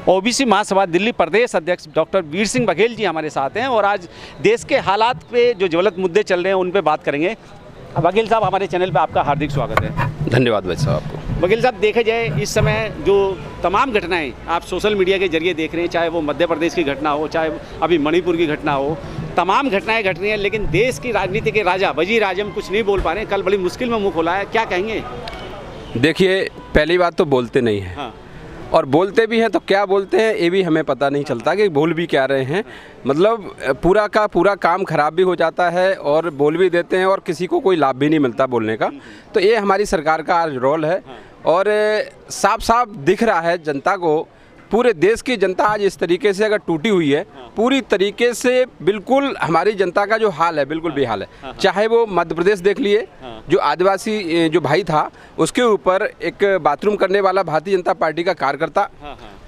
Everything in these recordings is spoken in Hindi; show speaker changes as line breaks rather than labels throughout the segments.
ओबीसी महासभा दिल्ली प्रदेश अध्यक्ष डॉक्टर वीर सिंह बघेल जी हमारे साथ हैं और आज देश के हालात पे जो ज्वलंत मुद्दे चल रहे हैं उन पे बात करेंगे। बघेल साहब, हमारे चैनल पे आपका हार्दिक स्वागत है।
धन्यवाद भाई साहब आपको।
बघेल साहब, देखा जाए इस समय जो तमाम घटनाएं आप सोशल मीडिया के जरिए देख रहे हैं, चाहे वो मध्य प्रदेश की घटना हो, चाहे अभी मणिपुर की घटना हो, तमाम घटनाएं घट रही हैं, लेकिन देश की राजनीति के राजा वजीर आजम कुछ नहीं बोल पा रहे हैं। कल बड़ी मुश्किल में मुंह खोला है, क्या कहेंगे?
देखिए, पहली बात तो बोलते नहीं हैं।
हाँ।
और बोलते भी हैं तो क्या बोलते हैं ये भी हमें पता नहीं चलता कि बोल भी क्या रहे हैं। मतलब पूरा का पूरा काम खराब भी हो जाता है और बोल भी देते हैं और किसी को कोई लाभ भी नहीं मिलता बोलने का। तो ये हमारी सरकार का आज रोल है और साफ साफ दिख रहा है जनता को। पूरे देश की जनता आज इस तरीके से अगर टूटी हुई है, पूरी तरीके से बिल्कुल हमारी जनता का जो हाल है बिल्कुल बेहाल है। चाहे वो मध्य प्रदेश देख लिए, जो आदिवासी जो भाई था उसके ऊपर एक बाथरूम करने वाला भारतीय जनता पार्टी का कार्यकर्ता,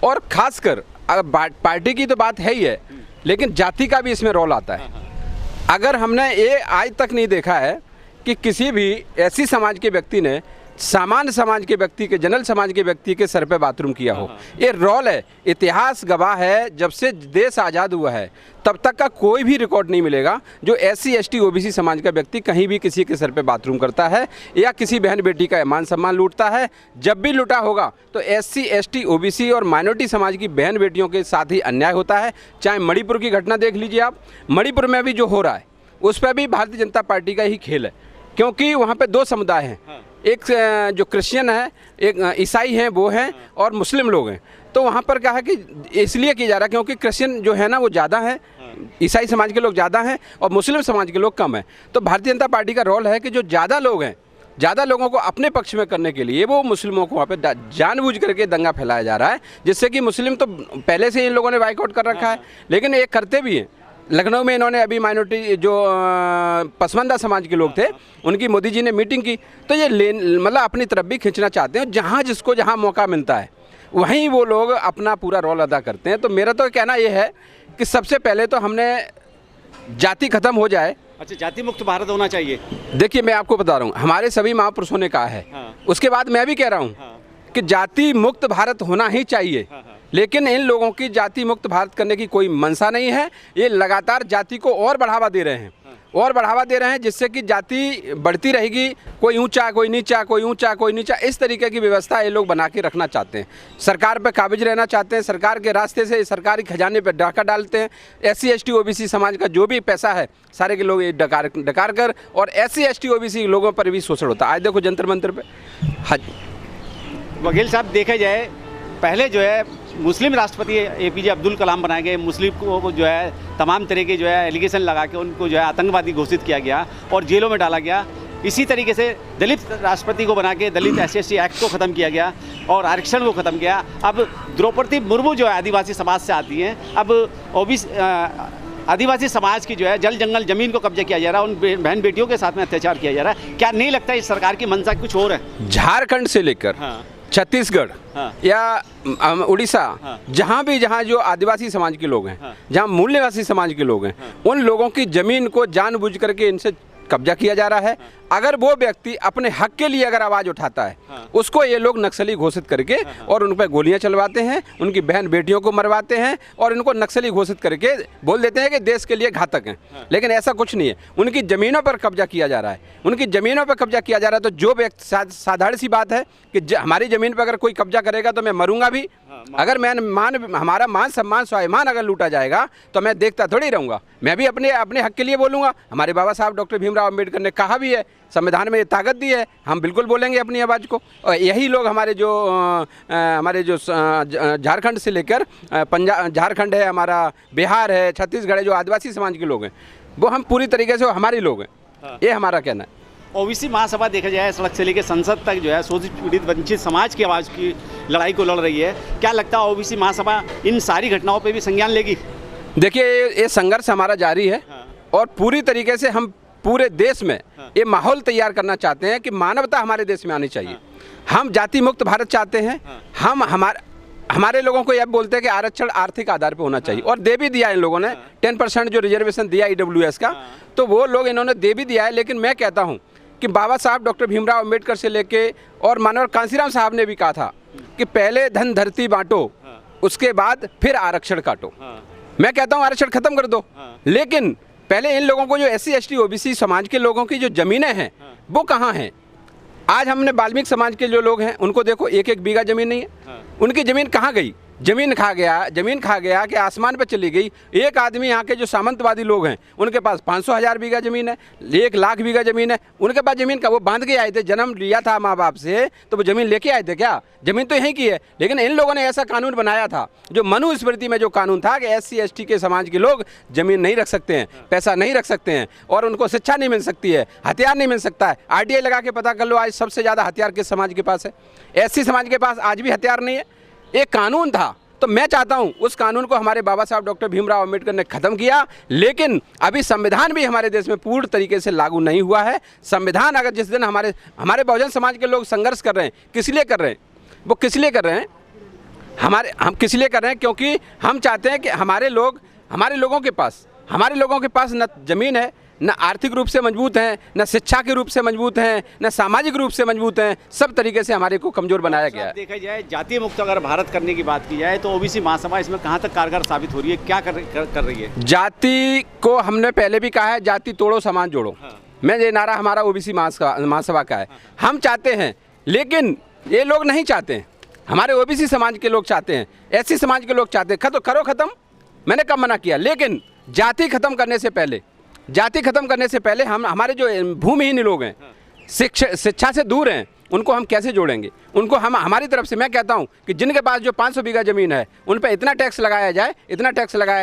और खासकर पार्टी की तो बात है ही है, लेकिन जाति का भी इसमें रोल आता है। अगर हमने ये आज तक नहीं देखा है कि किसी भी ऐसी समाज के व्यक्ति ने सामान्य समाज के व्यक्ति के, जनरल समाज के व्यक्ति के सर पे बाथरूम किया हो। ये रोल है, इतिहास गवाह है। जब से देश आज़ाद हुआ है तब तक का कोई भी रिकॉर्ड नहीं मिलेगा जो SC ST OBC समाज का व्यक्ति कहीं भी किसी के सर पे बाथरूम करता है या किसी बहन बेटी का मान सम्मान लूटता है। जब भी लूटा होगा तो SC ST OBC और माइनॉरिटी समाज की बहन बेटियों के साथ ही अन्याय होता है। चाहे मणिपुर की घटना देख लीजिए आप, मणिपुर में भी जो हो रहा है उस पर भी भारतीय जनता पार्टी का ही खेल है, क्योंकि वहाँ पर दो समुदाय हैं। एक जो क्रिश्चियन है, एक ईसाई हैं वो हैं, और मुस्लिम लोग हैं। तो वहाँ पर क्या है कि इसलिए किया जा रहा है क्योंकि क्रिश्चियन जो है ना वो ज़्यादा है, ईसाई समाज के लोग ज़्यादा हैं और मुस्लिम समाज के लोग कम हैं। तो भारतीय जनता पार्टी का रोल है कि जो ज़्यादा लोग हैं, ज़्यादा लोगों को अपने पक्ष में करने के लिए वो मुस्लिमों को वहाँ पे जानबूझ करके दंगा फैलाया जा रहा है, जिससे कि मुस्लिम तो पहले से इन लोगों ने बाइकआउट कर रखा है, लेकिन ये करते भी हैं। लखनऊ में इन्होंने अभी माइनॉरिटी जो पसमानदा समाज के लोग थे उनकी मोदी जी ने मीटिंग की, तो ये मतलब अपनी तरफ भी खींचना चाहते हैं। जहाँ जिसको जहाँ मौका मिलता है वहीं वो लोग अपना पूरा रोल अदा करते हैं। तो मेरा तो कहना ये है कि सबसे पहले तो हमने जाति खत्म हो जाए।
अच्छा, जाति मुक्त भारत होना चाहिए।
देखिए, मैं आपको बता रहा हूँ, हमारे सभी महापुरुषों ने कहा है। उसके बाद मैं भी कह रहा हूँ कि जाति मुक्त भारत होना ही चाहिए, लेकिन इन लोगों की जाति मुक्त भारत करने की कोई मंशा नहीं है। ये लगातार जाति को और बढ़ावा दे रहे हैं और बढ़ावा दे रहे हैं, जिससे कि जाति बढ़ती रहेगी। कोई ऊंचा, कोई नीचा, कोई ऊंचा, कोई नीचा, इस तरीके की व्यवस्था ये लोग बना के रखना चाहते हैं। सरकार पे काबिज रहना चाहते हैं, सरकार के रास्ते से सरकारी खजाने पे डाका डालते हैं। SC ST OBC समाज का जो भी पैसा है सारे के लोग ये डकार कर, और SC ST OBC लोगों पर भी शोषण होता है। आज देखो जंतर मंतर पे। हाँ
बघेल साहब, देखा जाए पहले जो है मुस्लिम राष्ट्रपति APJ अब्दुल कलाम बनाए गए, मुस्लिम को जो है तमाम तरह के जो है एलिगेशन लगा के उनको जो है आतंकवादी घोषित किया गया और जेलों में डाला गया। इसी तरीके से दलित राष्ट्रपति को बना के दलित SC ST एक्ट को ख़त्म किया गया और आरक्षण को ख़त्म किया। अब द्रौपदी मुर्मू जो है आदिवासी समाज से आती हैं, अब आदिवासी समाज की जो है जल जंगल ज़मीन को कब्जा किया जा रहा है, उन बहन बेटियों के साथ में अत्याचार किया जा रहा है। क्या नहीं लगता इस सरकार की मंशा कुछ और है?
झारखंड से लेकर छत्तीसगढ़ या उड़ीसा, जहाँ जो आदिवासी समाज के लोग हैं, जहाँ मूल निवासी समाज के लोग हैं, उन लोगों की ज़मीन को जानबूझ करके इनसे कब्जा किया जा रहा है। अगर वो व्यक्ति अपने हक के लिए अगर आवाज़ उठाता है, उसको ये लोग नक्सली घोषित करके और उन पर गोलियां चलवाते हैं, उनकी बहन बेटियों को मरवाते हैं और इनको नक्सली घोषित करके बोल देते हैं कि देश के लिए घातक हैं। लेकिन ऐसा कुछ नहीं है, उनकी ज़मीनों पर कब्जा किया जा रहा है, उनकी ज़मीनों पर कब्जा किया जा रहा है। तो जो व्यक्ति, साधारण सी बात है कि हमारी ज़मीन पर अगर कोई कब्जा करेगा तो मैं मरूंगा भी। अगर हमारा मान सम्मान स्वाभिमान अगर लूटा जाएगा तो मैं देखता थोड़ी रहूँगा, मैं भी अपने हक के लिए बोलूँगा। हमारे बाबा साहब डॉक्टर भीमराव अम्बेडकर ने कहा भी है, संविधान में ये ताकत दी है, हम बिल्कुल बोलेंगे अपनी आवाज़ को। और यही लोग हमारे जो झारखंड से लेकर पंजाब, झारखंड है हमारा, बिहार है, छत्तीसगढ़ है, जो आदिवासी समाज के लोग हैं वो हम पूरी तरीके से हमारे लोग हैं। ये हमारा कहना है।
OBC महासभा देखा जाए सड़क से लेकर संसद तक जो है शोषित पीड़ित वंचित समाज की आवाज़ की लड़ाई को लड़ रही है। क्या लगता है OBC महासभा इन सारी घटनाओं पे भी संज्ञान लेगी? देखिए,
ये संघर्ष हमारा जारी है और पूरी तरीके से हम पूरे देश में ये माहौल तैयार करना चाहते हैं कि मानवता हमारे देश में आनी चाहिए। हम जाति मुक्त भारत चाहते हैं। हम हमारे लोगों को यह बोलते हैं कि आरक्षण आर्थिक आधार पर होना चाहिए, और दे भी दिया इन लोगों ने। 10% जो रिजर्वेशन दिया EWS का, तो वो लोग इन्होंने दे भी दिया है। लेकिन मैं कहता हूँ कि बाबा साहब डॉक्टर भीमराव अम्बेडकर से लेके और मानव कांसीराम साहब ने भी कहा था कि पहले धन धरती बांटो, उसके बाद फिर आरक्षण काटो। मैं कहता हूँ आरक्षण खत्म कर दो, लेकिन पहले इन लोगों को जो SC ST OBC समाज के लोगों की जो ज़मीनें हैं वो कहाँ हैं? आज हमने वाल्मीकि समाज के जो लोग हैं उनको देखो, एक एक बीघा ज़मीन नहीं है। उनकी ज़मीन कहाँ गई? ज़मीन खा गया कि आसमान पे चली गई। एक आदमी यहाँ के जो सामंतवादी लोग हैं उनके पास 500,000 बीघा ज़मीन है, 1 लाख बीघा ज़मीन है। उनके पास ज़मीन का वो बांध के आए थे, जन्म लिया था माँ बाप से, तो वो ज़मीन लेके आए थे क्या? ज़मीन तो यहीं की है। लेकिन इन लोगों ने ऐसा कानून बनाया था, जो मनुस्मृति में जो कानून था कि SC ST के समाज के लोग ज़मीन नहीं रख सकते हैं, पैसा नहीं रख सकते हैं, और उनको शिक्षा नहीं मिल सकती है, हथियार नहीं मिल सकता है। RTI लगा के पता कर लो, आज सबसे ज़्यादा हथियार किस समाज के पास है? SC समाज के पास आज भी हथियार नहीं है। एक कानून था, तो मैं चाहता हूं उस कानून को हमारे बाबा साहब डॉक्टर भीमराव अंबेडकर ने ख़त्म किया, लेकिन अभी संविधान भी हमारे देश में पूर्ण तरीके से लागू नहीं हुआ है। संविधान अगर जिस दिन हमारे बहुजन समाज के लोग संघर्ष कर रहे हैं, किस लिए कर रहे हैं? वो किस लिए कर रहे हैं? हम किस लिए कर रहे हैं? क्योंकि हम चाहते हैं कि हमारे लोगों के पास न ज़मीन है, न आर्थिक रूप से मजबूत हैं, न शिक्षा के रूप से मजबूत हैं, न सामाजिक रूप से मजबूत हैं। सब तरीके से हमारे को कमज़ोर बनाया गया है।
देखा जाए जातीय मुक्त अगर भारत करने की बात की जाए तो OBC महासभा इसमें कहाँ तक कारगर साबित हो रही है? क्या कर रही है?
जाति को हमने पहले भी कहा है, जाति तोड़ो समाज जोड़ो। मैं ये नारा हमारा OBC महासभा का है। हम चाहते हैं, लेकिन ये लोग नहीं चाहते हैं। हमारे OBC समाज के लोग चाहते हैं, SC समाज के लोग चाहते हैं। करो ख़त्म, मैंने कब मना किया? लेकिन जाति ख़त्म करने से पहले हमारे जो भूमिहीन लोग हैं, शिक्षा से दूर हैं, उनको हम कैसे जोड़ेंगे? उनको हम हमारी तरफ से मैं कहता हूं कि जिनके पास जो 500 बीघा ज़मीन है उन पर इतना टैक्स लगाया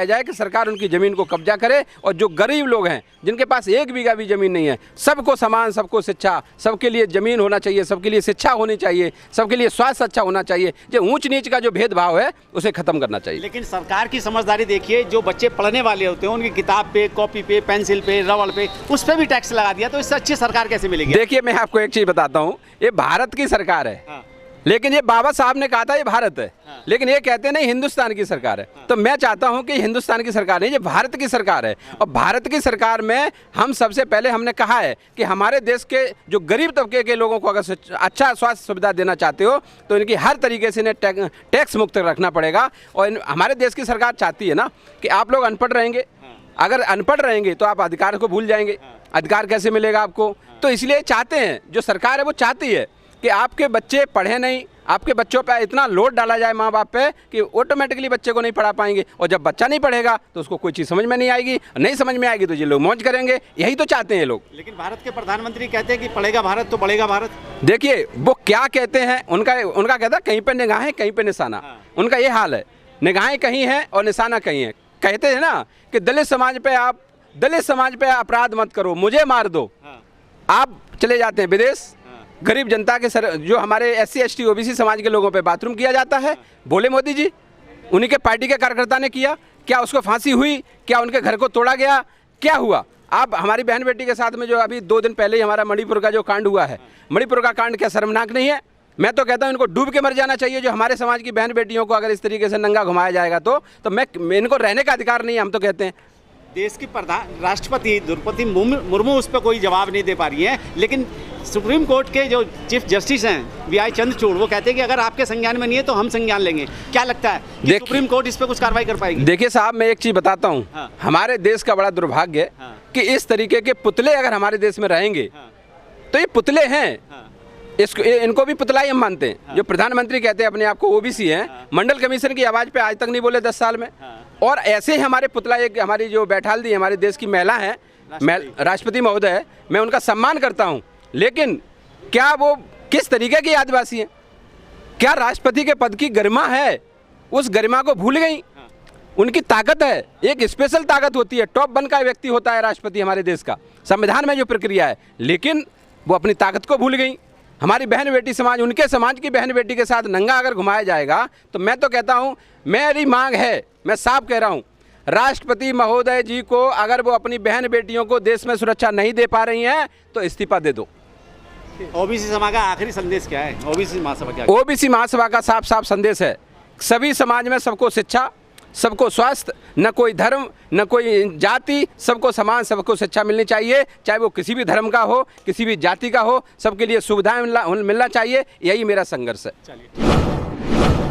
जाए कि सरकार उनकी ज़मीन को कब्जा करे, और जो गरीब लोग हैं जिनके पास 1 बीघा भी ज़मीन नहीं है, सबको समान, सबको शिक्षा, सबके लिए ज़मीन होना चाहिए, सबके लिए शिक्षा होनी चाहिए, सबके लिए स्वास्थ्य अच्छा होना चाहिए। जो ऊंच नीच का जो भेदभाव है उसे ख़त्म करना चाहिए।
लेकिन सरकार की समझदारी देखिए, जो बच्चे पढ़ने वाले होते हैं उनकी किताब पे, कॉपी पे, पेंसिल पे, रबड़ पे, उस पर भी टैक्स लगा दिया, तो इससे अच्छी सरकार कैसे मिलेगी?
देखिए, मैं आपको एक चीज़ बताता हूँ, ये भारत की सरकार है। लेकिन ये बाबा साहब ने कहा था ये भारत है, लेकिन ये कहते नहीं हिंदुस्तान की सरकार है। तो मैं चाहता हूं कि हिंदुस्तान की सरकार नहीं, ये भारत की सरकार है। और भारत की सरकार में हम सबसे पहले हमने कहा है कि हमारे देश के जो गरीब तबके के लोगों को अगर अच्छा स्वास्थ्य सुविधा देना चाहते हो तो इनकी हर तरीके से इन्हें टैक्स मुक्त रखना पड़ेगा। और हमारे देश की सरकार चाहती है ना कि आप लोग अनपढ़ रहेंगे, अगर अनपढ़ रहेंगे तो आप अधिकार को भूल जाएंगे। अधिकार कैसे मिलेगा आपको? तो इसलिए चाहते हैं, जो सरकार है वो चाहती है कि आपके बच्चे पढ़े नहीं, आपके बच्चों पे इतना लोड डाला जाए माँ बाप पे कि ऑटोमेटिकली बच्चे को नहीं पढ़ा पाएंगे। और जब बच्चा नहीं पढ़ेगा तो उसको कोई चीज़ समझ में नहीं आएगी, नहीं समझ में आएगी तो ये लोग मौज करेंगे। यही तो चाहते हैं लोग।
लेकिन भारत के प्रधानमंत्री कहते हैं कि पढ़ेगा भारत तो बढ़ेगा भारत।
देखिए वो क्या कहते हैं, उनका कहता है कहीं पे निगाहें कहीं पे निशाना। उनका ये हाल है, निगाहें कहीं हैं और निशाना कहीं है। कहते हैं ना कि दलित समाज पे अपराध मत करो, मुझे मार दो। आप चले जाते हैं विदेश, गरीब जनता के जो हमारे SC ST OBC समाज के लोगों पे बाथरूम किया जाता है, बोले मोदी जी, उन्हीं के पार्टी के कार्यकर्ता ने किया क्या? उसको फांसी हुई क्या? उनके घर को तोड़ा गया क्या? हुआ? आप हमारी बहन बेटी के साथ में जो अभी 2 दिन पहले ही हमारा मणिपुर का जो कांड हुआ है, मणिपुर का कांड क्या शर्मनाक नहीं है? मैं तो कहता हूं इनको डूब के मर जाना चाहिए। जो हमारे समाज की बहन बेटियों को अगर इस तरीके से नंगा घुमाया जाएगा तो मैं इनको रहने का अधिकार नहीं है। हम तो कहते हैं
देश की राष्ट्रपति द्रौपदी मुर्मू उस पर कोई जवाब नहीं दे पा रही हैं, लेकिन सुप्रीम कोर्ट के जो चीफ जस्टिस हैं VI चंद्रचूड़, वो कहते हैं कि अगर आपके संज्ञान में नहीं है तो हम संज्ञान लेंगे। क्या लगता है कि सुप्रीम कोर्ट इस पर कुछ कार्रवाई कर पाएगी? देखिए साहब, मैं एक चीज़ बताता हूँ। हमारे देश का बड़ा दुर्भाग्य है कि इस तरीके के पुतले अगर हमारे देश में रहेंगे तो ये पुतले हैं, इनको भी पुतला ही हम मानते हैं। जो प्रधानमंत्री कहते हैं अपने आप को OBC हैं, मंडल कमीशन की आवाज़ पे आज तक नहीं बोले 10 साल में। और ऐसे ही हमारे पुतला, एक हमारी जो बैठाल दी हमारे देश की महिला है, राष्ट्रपति महोदय, मैं उनका सम्मान करता हूं, लेकिन क्या वो किस तरीके की आदिवासी हैं? क्या राष्ट्रपति के पद की गरिमा है? उस गरिमा को भूल गई। उनकी ताकत है, एक स्पेशल ताकत होती है, टॉप 1 का व्यक्ति होता है राष्ट्रपति हमारे देश का, संविधान में जो प्रक्रिया है, लेकिन वो अपनी ताकत को भूल गई। हमारी बहन बेटी समाज, उनके समाज की बहन बेटी के साथ नंगा अगर घुमाया जाएगा तो मैं तो कहता हूं, मेरी मांग है, मैं साफ कह रहा हूं, राष्ट्रपति महोदय जी को अगर वो अपनी बहन बेटियों को देश में सुरक्षा नहीं दे पा रही हैं तो इस्तीफा दे दो। OBC समाज का आखिरी संदेश क्या है? OBC महासभा क्या?
OBC महासभा का साफ साफ संदेश है, सभी समाज में सबको शिक्षा, सबको स्वास्थ्य, न कोई धर्म न कोई जाति, सबको समान, सबको शिक्षा मिलनी चाहिए, चाहे वो किसी भी धर्म का हो, किसी भी जाति का हो, सबके लिए सुविधाएं मिलना चाहिए। यही मेरा संघर्ष है।
चलिए।